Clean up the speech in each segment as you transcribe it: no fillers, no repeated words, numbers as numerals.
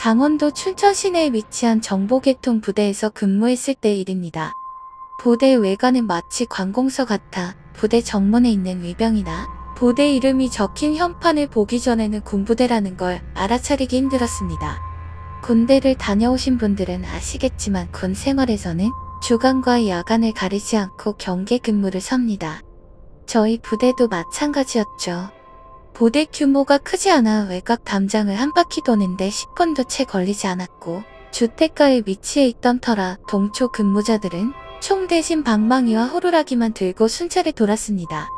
강원도 춘천 시내에 위치한 정보개통 부대에서 근무했을 때 일입니다. 부대 외관은 마치 관공서 같아 부대 정문에 있는 위병이나 부대 이름이 적힌 현판을 보기 전에는 군부대라는 걸 알아차리기 힘들었습니다. 군대를 다녀오신 분들은 아시겠지만 군 생활에서는 주간과 야간을 가리지 않고 경계 근무를 섭니다. 저희 부대도 마찬가지였죠. 부대 규모가 크지 않아 외곽 담장을 한 바퀴 도는데 10분도 채 걸리지 않았고 주택가에 위치해 있던 터라 동초 근무자들은 총 대신 방망이와 호루라기만 들고 순찰을 돌았습니다.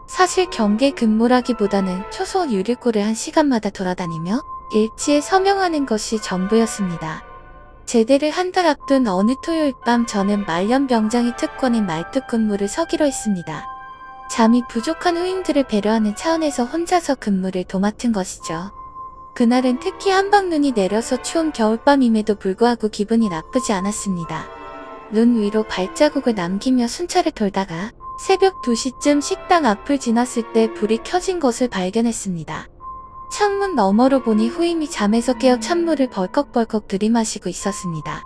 사실 경계 근무라기보다는 초소 유리골을 1시간마다 돌아다니며 일지에 서명하는 것이 전부였습니다. 제대를 한 달 앞둔 어느 토요일 밤 저는 말년병장의 특권인 말뚝 근무를 서기로 했습니다. 잠이 부족한 후임들을 배려하는 차원에서 혼자서 근무를 도맡은 것이죠. 그날은 특히 한방눈이 내려서 추운 겨울밤임에도 불구하고 기분이 나쁘지 않았습니다. 눈 위로 발자국을 남기며 순찰을 돌다가 새벽 2시쯤 식당 앞을 지났을 때 불이 켜진 것을 발견했습니다. 창문 너머로 보니 후임이 잠에서 깨어 찬물을 벌컥벌컥 들이마시고 있었습니다.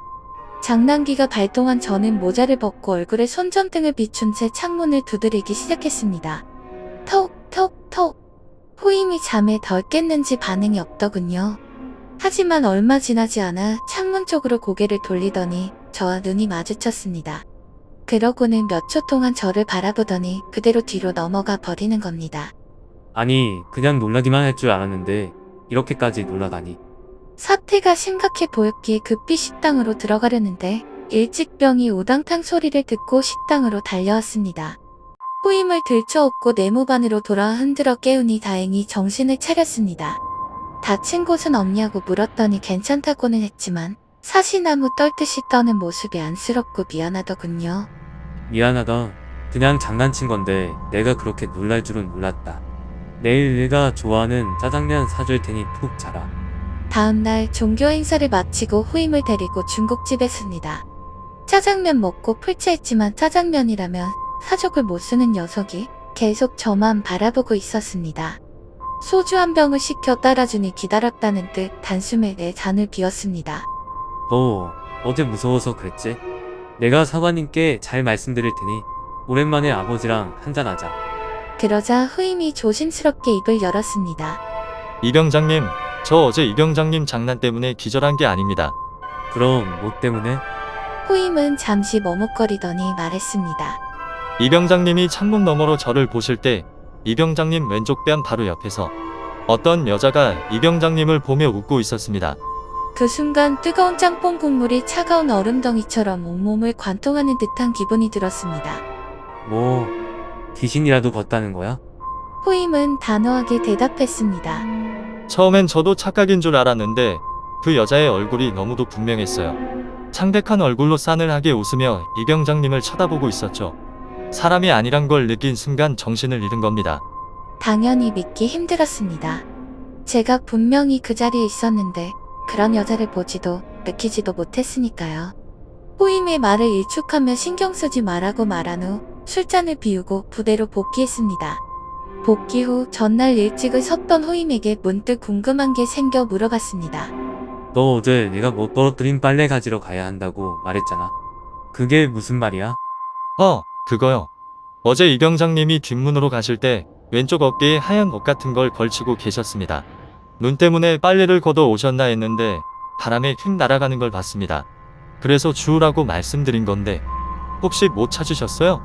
장난기가 발동한 저는 모자를 벗고 얼굴에 손전등을 비춘 채 창문을 두드리기 시작했습니다. 톡톡톡. 후임이 잠에 덜 깼는지 반응이 없더군요. 하지만 얼마 지나지 않아 창문 쪽으로 고개를 돌리더니 저와 눈이 마주쳤습니다. 그러고는 몇 초 동안 저를 바라보더니 그대로 뒤로 넘어가 버리는 겁니다. 아니, 그냥 놀라기만 할 줄 알았는데 이렇게까지 놀라다니. 사태가 심각해 보였기에 급히 식당으로 들어가려는데 일직병이 우당탕 소리를 듣고 식당으로 달려왔습니다. 후임을 들쳐업고 네모반으로 돌아 흔들어 깨우니 다행히 정신을 차렸습니다. 다친 곳은 없냐고 물었더니 괜찮다고는 했지만 사시나무 떨듯이 떠는 모습이 안쓰럽고 미안하더군요. 미안하다. 그냥 장난친 건데 내가 그렇게 놀랄 줄은 몰랐다. 내일 내가 좋아하는 짜장면 사줄 테니 푹 자라. 다음날 종교 행사를 마치고 후임을 데리고 중국집에 씁니다. 짜장면 먹고 풀체했지만 짜장면이라면 사족을 못 쓰는 녀석이 계속 저만 바라보고 있었습니다. 소주 한 병을 시켜 따라주니 기다렸다는 듯 단숨에 내 잔을 비웠습니다. 너 어제 무서워서 그랬지? 내가 사관님께 잘 말씀드릴 테니 오랜만에 아버지랑 한잔하자. 그러자 후임이 조심스럽게 입을 열었습니다. 이병장님, 저 어제 이병장님 장난 때문에 기절한 게 아닙니다. 그럼 뭐 때문에? 후임은 잠시 머뭇거리더니 말했습니다. 이병장님이 창문 너머로 저를 보실 때 이병장님 왼쪽 뺨 바로 옆에서 어떤 여자가 이병장님을 보며 웃고 있었습니다. 그 순간 뜨거운 짬뽕 국물이 차가운 얼음덩이처럼 온몸을 관통하는 듯한 기분이 들었습니다. 뭐 귀신이라도 봤다는 거야? 후임은 단호하게 대답했습니다. 처음엔 저도 착각인 줄 알았는데 그 여자의 얼굴이 너무도 분명했어요. 창백한 얼굴로 싸늘하게 웃으며 이병장님을 쳐다보고 있었죠. 사람이 아니란 걸 느낀 순간 정신을 잃은 겁니다. 당연히 믿기 힘들었습니다. 제가 분명히 그 자리에 있었는데 그런 여자를 보지도 느끼지도 못했으니까요. 후임의 말을 일축하며 신경 쓰지 말라고 말한 후 술잔을 비우고 부대로 복귀했습니다. 복귀 후 전날 일찍을 섰던 후임에게 문득 궁금한 게 생겨 물어봤습니다. 너 어제 내가 못 떨어뜨린 빨래 가지러 가야 한다고 말했잖아. 그게 무슨 말이야? 그거요. 어제 이병장님이 뒷문으로 가실 때 왼쪽 어깨에 하얀 옷 같은 걸 걸치고 계셨습니다. 눈 때문에 빨래를 걷어 오셨나 했는데 바람에 휙 날아가는 걸 봤습니다. 그래서 주우라고 말씀드린 건데 혹시 못 찾으셨어요?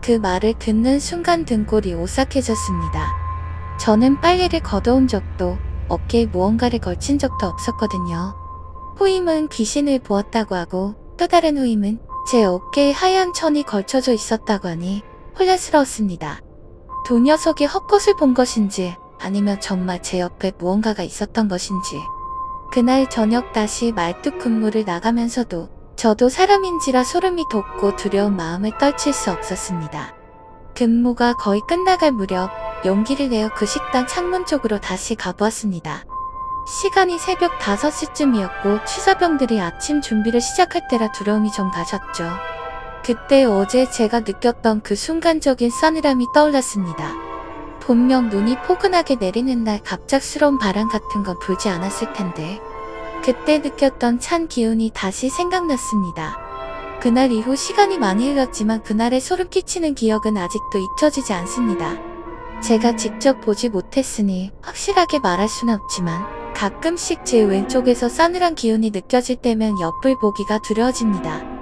그 말을 듣는 순간 등골이 오싹해졌습니다. 저는 빨래를 걷어온 적도 어깨에 무언가를 걸친 적도 없었거든요. 후임은 귀신을 보았다고 하고 또 다른 후임은 제 어깨에 하얀 천이 걸쳐져 있었다고 하니 혼란스러웠습니다. 두 녀석이 헛것을 본 것인지 아니면 정말 제 옆에 무언가가 있었던 것인지. 그날 저녁 다시 말뚝 근무를 나가면서도 저도 사람인지라 소름이 돋고 두려운 마음을 떨칠 수 없었습니다. 근무가 거의 끝나갈 무렵 용기를 내어 그 식당 창문 쪽으로 다시 가보았습니다. 시간이 새벽 5시쯤이었고 취사병들이 아침 준비를 시작할 때라 두려움이 좀 가셨죠. 그때 어제 제가 느꼈던 그 순간적인 싸늘함이 떠올랐습니다. 분명 눈이 포근하게 내리는 날 갑작스러운 바람 같은 건 불지 않았을 텐데 그때 느꼈던 찬 기운이 다시 생각났습니다. 그날 이후 시간이 많이 흘렀지만 그날의 소름 끼치는 기억은 아직도 잊혀지지 않습니다. 제가 직접 보지 못했으니 확실하게 말할 수는 없지만 가끔씩 제 왼쪽에서 싸늘한 기운이 느껴질 때면 옆을 보기가 두려워집니다.